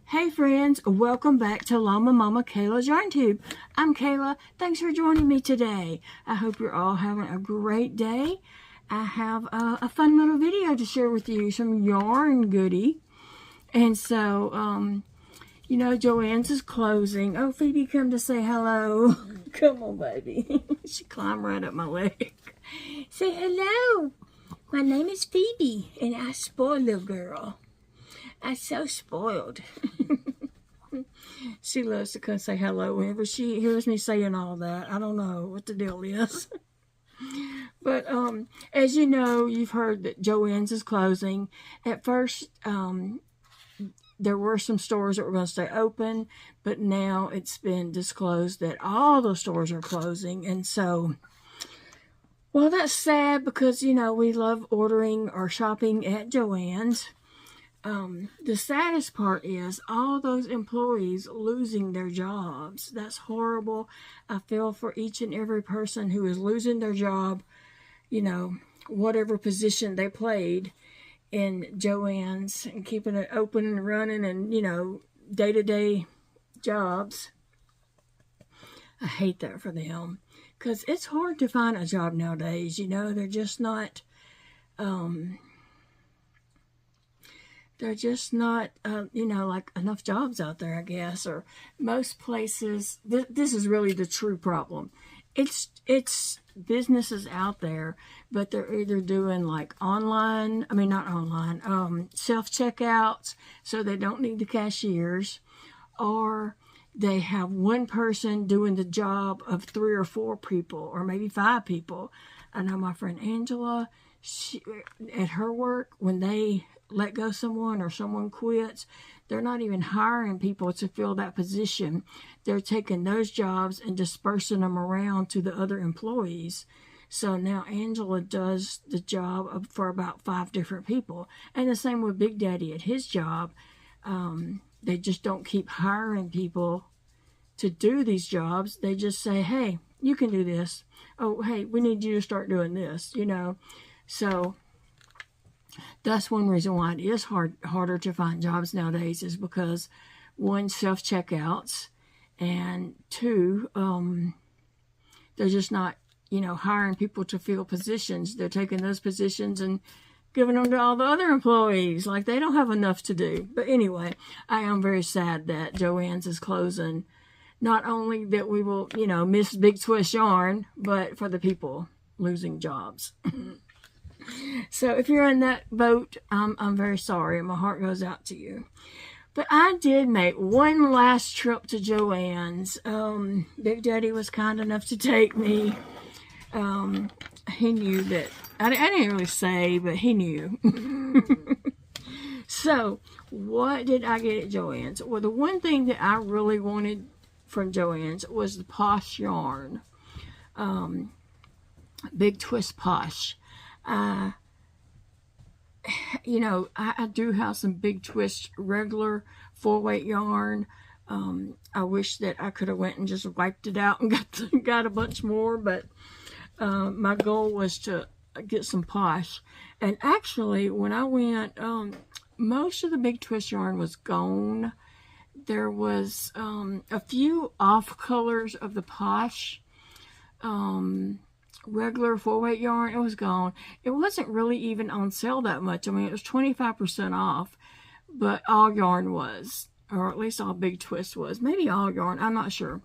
Hey friends, welcome back to Llama Mama Kayla's Yarn Tube. I'm Kayla. Thanks for joining me today. I hope you're all having a great day. I have a fun little video to share with you, some yarn goodie. And so, you know, Joann's is closing. Oh, Phoebe, come to say hello. Come on, baby. She climbed right up my leg. Say hello. My name is Phoebe, and I spoil little girl. I'm so spoiled. She loves to come say hello whenever she hears me saying all that. I don't know what the deal is. But as you know, you've heard that Joann's is closing. At first, there were some stores that were going to stay open, but now it's been disclosed that all the stores are closing. And so, well, that's sad because, you know, we love ordering or shopping at Joann's. The saddest part is all those employees losing their jobs. That's horrible. I feel for each and every person who is losing their job, you know, whatever position they played in Joann's, and keeping it open and running and, you know, day-to-day jobs. I hate that for them because it's hard to find a job nowadays. You know, they're just not, you know, like enough jobs out there, I guess, or most places. This is really the true problem. It's businesses out there, but they're either doing like online, I mean, not online, self-checkouts, so they don't need the cashiers, or they have one person doing the job of 3 or 4 people, or maybe 5 people. I know my friend Angela, she, at her work, when they let go someone or someone quits, they're not even hiring people to fill that position. They're taking those jobs and dispersing them around to the other employees. So now Angela does the job for about 5 different people. And the same with Big Daddy at his job. They just don't keep hiring people to do these jobs. They just say, hey, you can do this. Oh, hey, we need you to start doing this, you know. So that's one reason why it is harder to find jobs nowadays, is because 1, self-checkouts, and 2, they're just not, you know, hiring people to fill positions. They're taking those positions and giving them to all the other employees. Like, they don't have enough to do. But anyway, I am very sad that Joann's is closing. Not only that we will, you know, miss Big Twist yarn, but for the people losing jobs. So if you're in that boat, I'm very sorry. My heart goes out to you. But I did make one last trip to Joann's. Big Daddy was kind enough to take me. He knew that. I didn't really say, but he knew. So what did I get at Joann's? Well, the one thing that I really wanted from Joann's was the Posh yarn. Big Twist Posh. You know, I do have some Big Twist regular 4-weight yarn. I wish that I could have went and just wiped it out and got a bunch more, but my goal was to get some Posh. And actually, when I went, most of the Big Twist yarn was gone. There was a few off colors of the Posh regular 4-weight yarn. It was gone. It wasn't really even on sale that much. I mean, it was 25% off, but all yarn was, or at least all Big Twist was. Maybe all yarn, I'm not sure,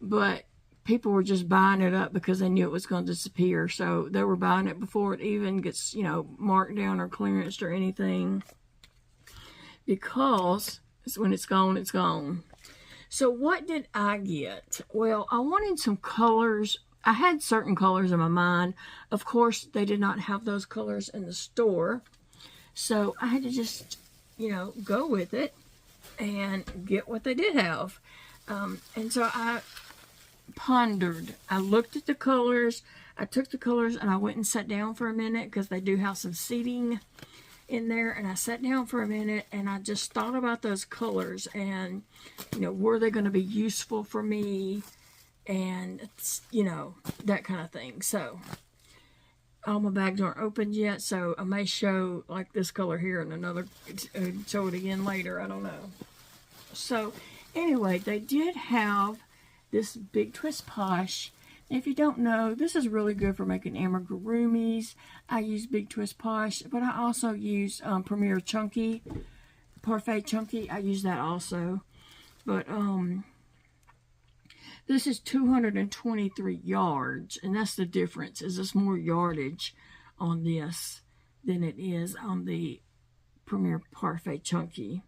but people were just buying it up because they knew it was going to disappear. So they were buying it before it even gets, you know, marked down or clearanced or anything, because when it's gone, it's gone. So what did I get? Well, I wanted some colors. I had certain colors in my mind. Of course, they did not have those colors in the store. So I had to just, you know, go with it and get what they did have. And so I pondered. I looked at the colors. I took the colors and I went and sat down for a minute, because they do have some seating in there. And I sat down for a minute and I just thought about those colors and, you know, were they going to be useful for me? And, you know, that kind of thing. So all my bags aren't opened yet, so I may show like this color here and another, show it again later. I don't know. So anyway, they did have this Big Twist Posh. If you don't know, this is really good for making amigurumis. I use Big Twist Posh, but I also use Premier Chunky, Parfait Chunky. I use that also. But this is 223 yards, and that's the difference. Is there's more yardage on this than it is on the Premier Parfait Chunky.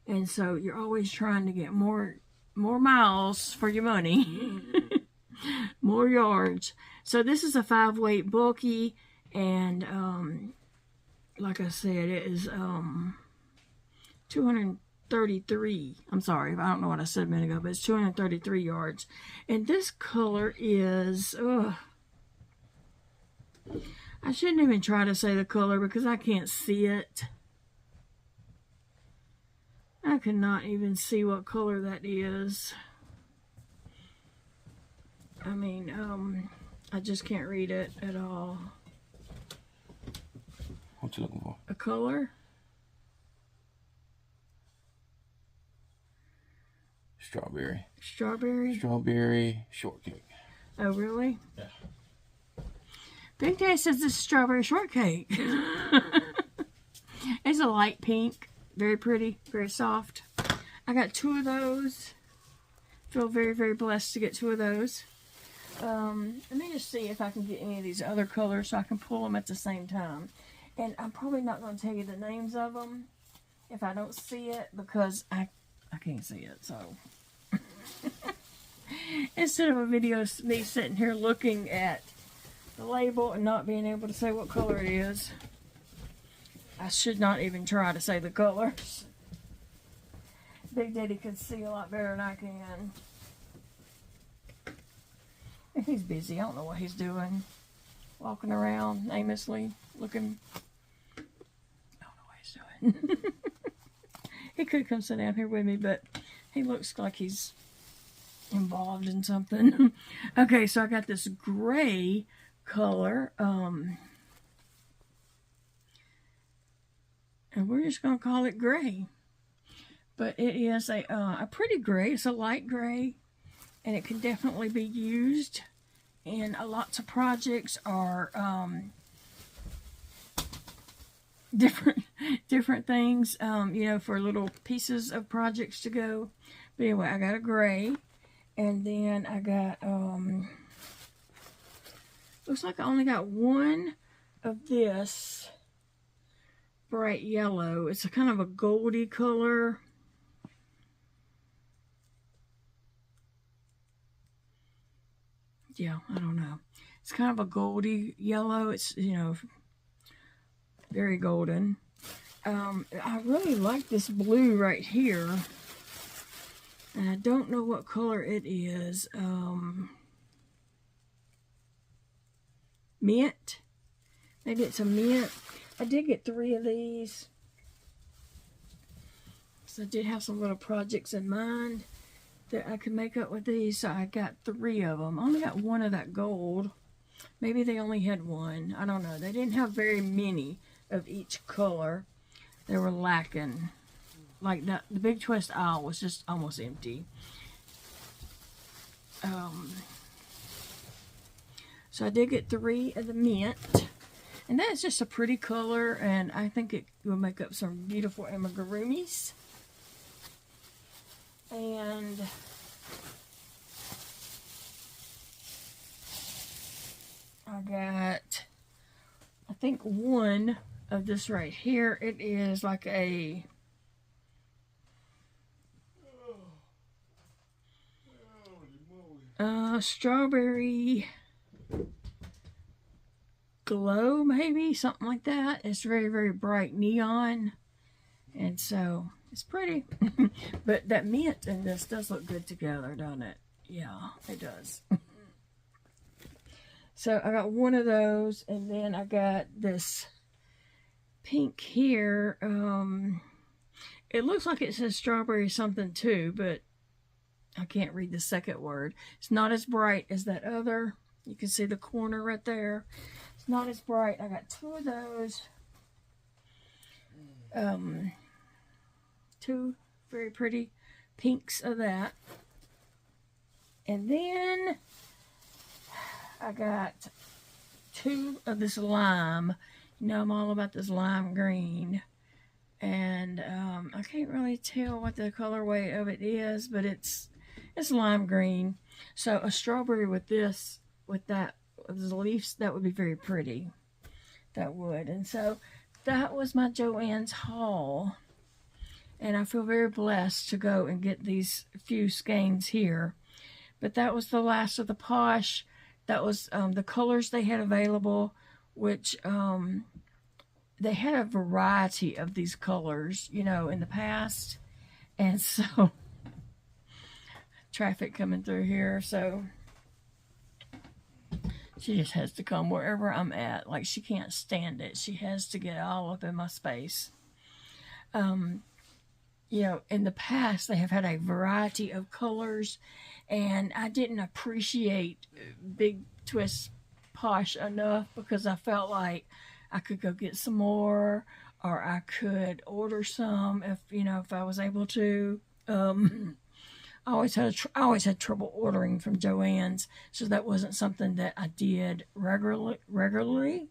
And so you're always trying to get more miles for your money. More yards. So this is a 5-weight bulky, and like I said, it is 233. I'm sorry, I don't know what I said a minute ago, but it's 233 yards. And this color is, I shouldn't even try to say the color because I can't see it. I cannot even see what color that is. I mean, I just can't read it at all. What you looking for? A color? Strawberry. Strawberry? Strawberry shortcake. Oh, really? Yeah. Big Day says this is strawberry shortcake. It's a light pink. Very pretty. Very soft. I got 2 of those. Feel very, very blessed to get 2 of those. Let me just see if I can get any of these other colors so I can pull them at the same time. And I'm probably not going to tell you the names of them if I don't see it because I can't see it. So instead of a video of me sitting here looking at the label and not being able to say what color it is, I should not even try to say the colors. Big Daddy can see a lot better than I can. He's busy. I don't know what he's doing. Walking around aimlessly, looking. I don't know what he's doing. He could come sit down here with me, but he looks like he's involved in something. Okay, so I got this gray color. And we're just going to call it gray. But it is a pretty gray. It's a light gray. And it can definitely be used in lots of projects or different things, you know, for little pieces of projects to go. But anyway, I got a gray, and then I got looks like I only got 1 of this bright yellow. It's a kind of a goldy color. Yeah, I don't know. It's kind of a goldy yellow. It's, you know, very golden. I really like this blue right here. And I don't know what color it is. Mint. Maybe it's a mint. I did get 3 of these. So I did have some little projects in mind that I could make up with these, so I got 3 of them. I only got 1 of that gold. Maybe they only had 1. I don't know. They didn't have very many of each color. They were lacking. Like the Big Twist aisle was just almost empty. So I did get 3 of the mint. And that's just a pretty color, and I think it will make up some beautiful amigurumis. And I got, I think 1 of this right here. It is like a strawberry glow, maybe something like that. It's very, very bright neon, and so it's pretty. But that mint and this does look good together, doesn't it? Yeah, it does. So I got 1 of those, and then I got this pink here. It looks like it says strawberry something too, but I can't read the second word. It's not as bright as that other. You can see the corner right there. It's not as bright. I got 2 of those. 2, very pretty pinks of that. And then I got 2 of this lime. You know, I'm all about this lime green. And I can't really tell what the colorway of it is, but it's lime green. So a strawberry with this, with that, with the leaves, that would be very pretty. That would. And so that was my Joann's haul. And I feel very blessed to go and get these few skeins here. But that was the last of the Posh. That was the colors they had available, which they had a variety of these colors, you know, in the past. And so, traffic coming through here, so she just has to come wherever I'm at. Like, she can't stand it. She has to get all up in my space. You know, in the past, they have had a variety of colors, and I didn't appreciate Big Twist Posh enough because I felt like I could go get some more, or I could order some if, you know, if I was able to. I always had trouble ordering from Joann's, so that wasn't something that I did regularly.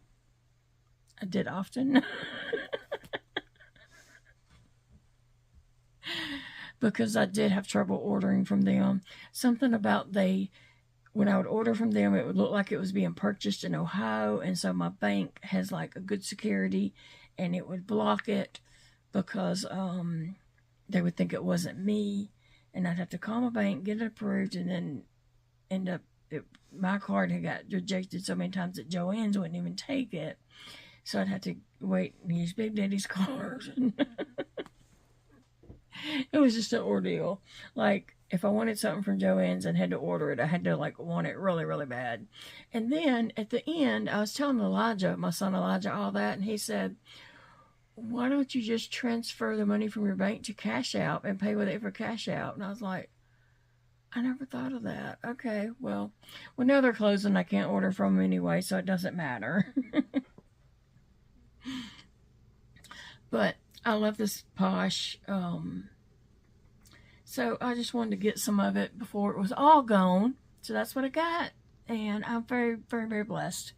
I did often. Because I did have trouble ordering from them. Something about when I would order from them, it would look like it was being purchased in Ohio, and so my bank has like a good security, and it would block it because they would think it wasn't me, and I'd have to call my bank, get it approved, and then end up, my card had got rejected so many times that Joann's wouldn't even take it, so I'd have to wait and use Big Daddy's card. It was just an ordeal. Like, if I wanted something from Joann's and had to order it, I had to, like, want it really, really bad. And then, at the end, I was telling Elijah, my son Elijah, all that, and he said, why don't you just transfer the money from your bank to Cash App and pay with it for Cash App? And I was like, I never thought of that. Okay, well, now they're closing. I can't order from them anyway, so it doesn't matter. But I love this Posh. So I just wanted to get some of it before it was all gone. So that's what I got. And I'm very, very, very blessed.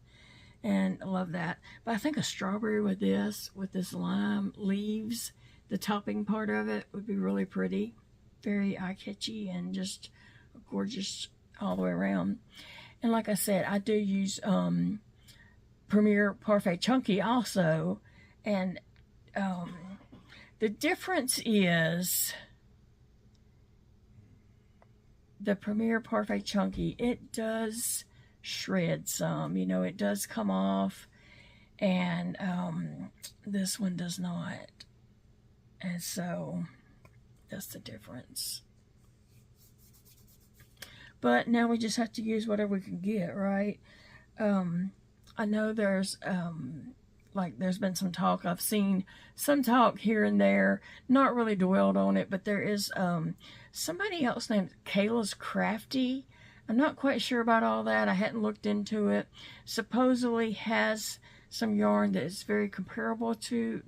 And I love that. But I think a strawberry with this lime leaves, the topping part of it would be really pretty. Very eye-catchy and just gorgeous all the way around. And like I said, I do use Premier Parfait Chunky also. And the difference is the Premier Parfait Chunky, it does shred some, you know, it does come off, and this one does not. And so that's the difference. But now we just have to use whatever we can get, right? I know there's there's been some talk. I've seen some talk here and there, not really dwelled on it, but there is somebody else named Kayla's Crafty. I'm not quite sure about all that. I hadn't looked into it. Supposedly has some yarn that is very comparable to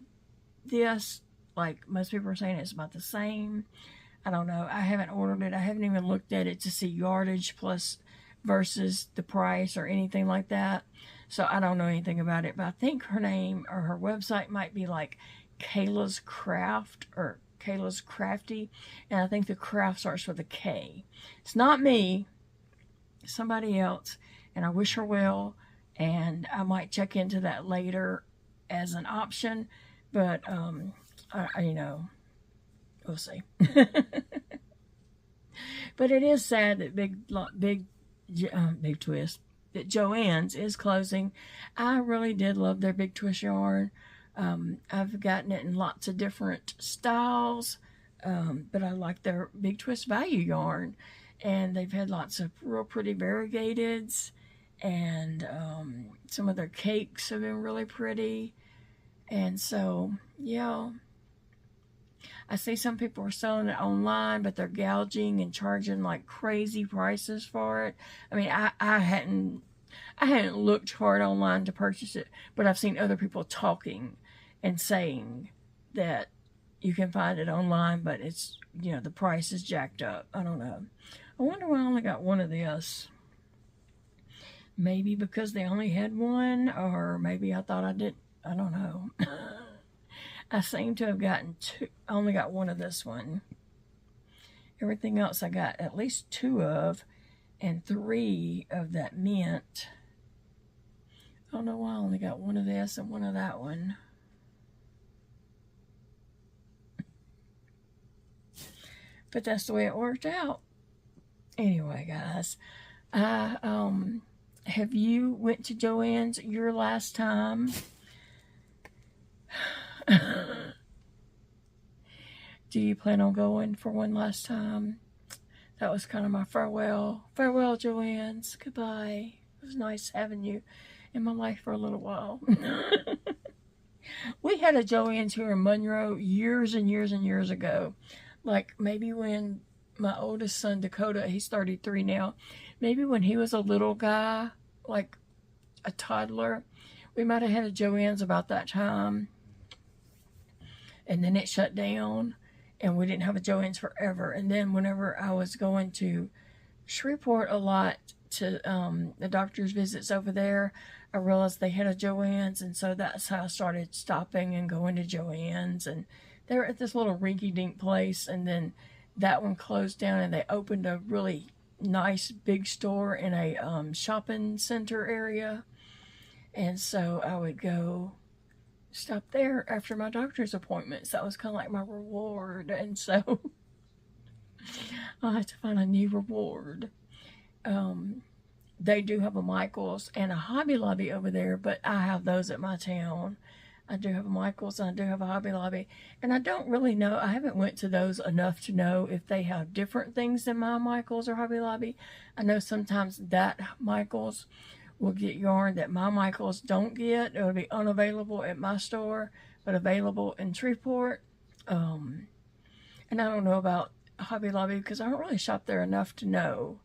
this. Like, most people are saying it's about the same. I don't know. I haven't ordered it. I haven't even looked at it to see yardage plus versus the price or anything like that. So I don't know anything about it. But I think her name or her website might be like Kayla's Craft or Kayla's Crafty. And I think the craft starts with a K. It's not me. It's somebody else. And I wish her well. And I might check into that later as an option. But, you know, we'll see. But it is sad that Big Twist, that Joann's is closing. I really did love their Big Twist yarn. I've gotten it in lots of different styles, but I like their Big Twist Value yarn. And they've had lots of real pretty variegateds, and some of their cakes have been really pretty. And so, yeah, I see some people are selling it online, but they're gouging and charging like crazy prices for it. I mean, I hadn't looked hard online to purchase it, but I've seen other people talking and saying that, You can find it online, but it's, you know, the price is jacked up. I don't know. I wonder why I only got one of this. Maybe because they only had one, or maybe I thought I didn't. I don't know. I seem to have gotten two. I only got one of this one. Everything else I got at least two of, and three of that mint. I don't know why I only got one of this and one of that one. But that's the way it worked out. Anyway, guys, have you went to Joann's your last time? Do you plan on going for one last time? That was kind of my farewell. Farewell, Joann's. Goodbye. It was nice having you in my life for a little while. We had a Joann's here in Monroe years and years and years ago. Like maybe when my oldest son, Dakota, he's 33 now. Maybe when he was a little guy, like a toddler, we might have had a Joann's about that time. And then it shut down, and we didn't have a Joann's forever. And then whenever I was going to Shreveport a lot to the doctor's visits over there, I realized they had a Joann's, and so that's how I started stopping and going to Joann's. And they were at this little rinky-dink place, and then that one closed down, and they opened a really nice big store in a shopping center area. And so I would go stop there after my doctor's appointments. That was kind of like my reward. And so I had to find a new reward. They do have a Michael's and a Hobby Lobby over there, but I have those at my town. I do have a Michael's and I do have a Hobby Lobby. And I don't really know, I haven't went to those enough to know if they have different things than my Michael's or Hobby Lobby. I know sometimes that Michael's will get yarn that my Michael's don't get. It'll be unavailable at my store, but available in Shreveport. And I don't know about Hobby Lobby because I don't really shop there enough to know.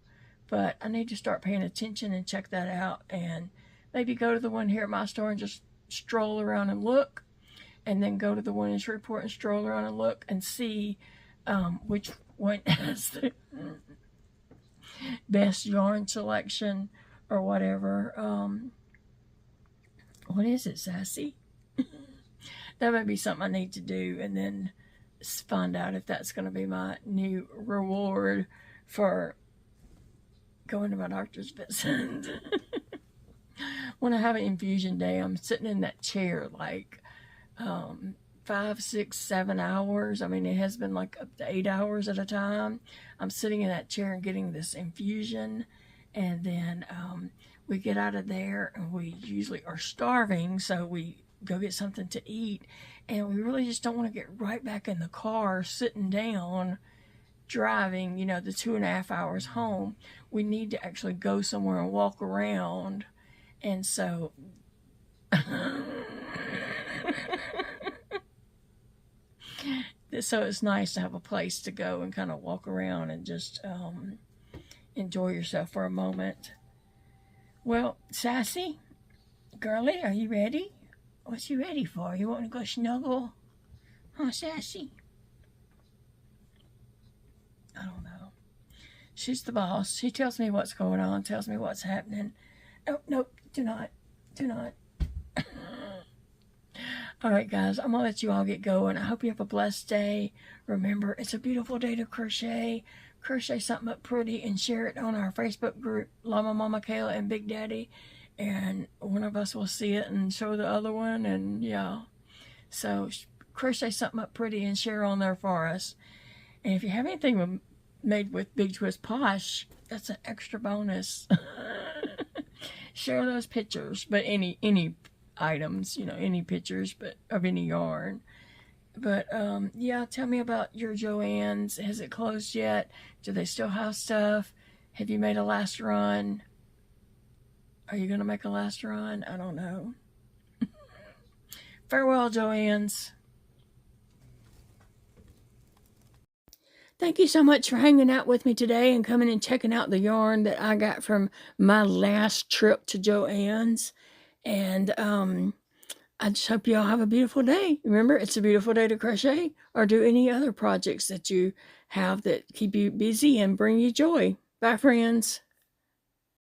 But I need to start paying attention and check that out. And maybe go to the one here at my store and just stroll around and look. And then go to the one in Shreveport and stroll around and look and see which one has the best yarn selection or whatever. What is it, Sassy? That might be something I need to do, and then find out if that's going to be my new reward for going to my doctor's visit. When I have an infusion day, I'm sitting in that chair like 5, 6, 7 hours. I mean, it has been like up to 8 hours at a time. I'm sitting in that chair and getting this infusion. And then we get out of there, and we usually are starving, so we go get something to eat. And we really just don't want to get right back in the car, sitting down, driving, you know, the 2.5 hours home. We need to actually go somewhere and walk around. And so so it's nice to have a place to go and kind of walk around and just enjoy yourself for a moment. Well, Sassy, girlie, are you ready? What you ready for? You want to go snuggle? Huh, Sassy? I don't know. She's the boss. She tells me what's going on, tells me what's happening. Oh, nope, do not. Do not. All right, guys, I'm going to let you all get going. I hope you have a blessed day. Remember, it's a beautiful day to crochet. Crochet something up pretty and share it on our Facebook group, Llama, Mama, Kayla, and Big Daddy. And one of us will see it and show the other one. And yeah, so crochet something up pretty and share on there for us. And if you have anything made with Big Twist Posh, that's an extra bonus. Share those pictures, but any items, you know, any pictures, but of any yarn. But yeah, tell me about your Joann's. Has it closed yet? Do they still have stuff? Have you made a last run? Are you gonna make a last run? I don't know. Farewell, Joann's. Thank you so much for hanging out with me today and coming and checking out the yarn that I got from my last trip to Joann's. And I just hope you all have a beautiful day. Remember, it's a beautiful day to crochet or do any other projects that you have that keep you busy and bring you joy. Bye, friends.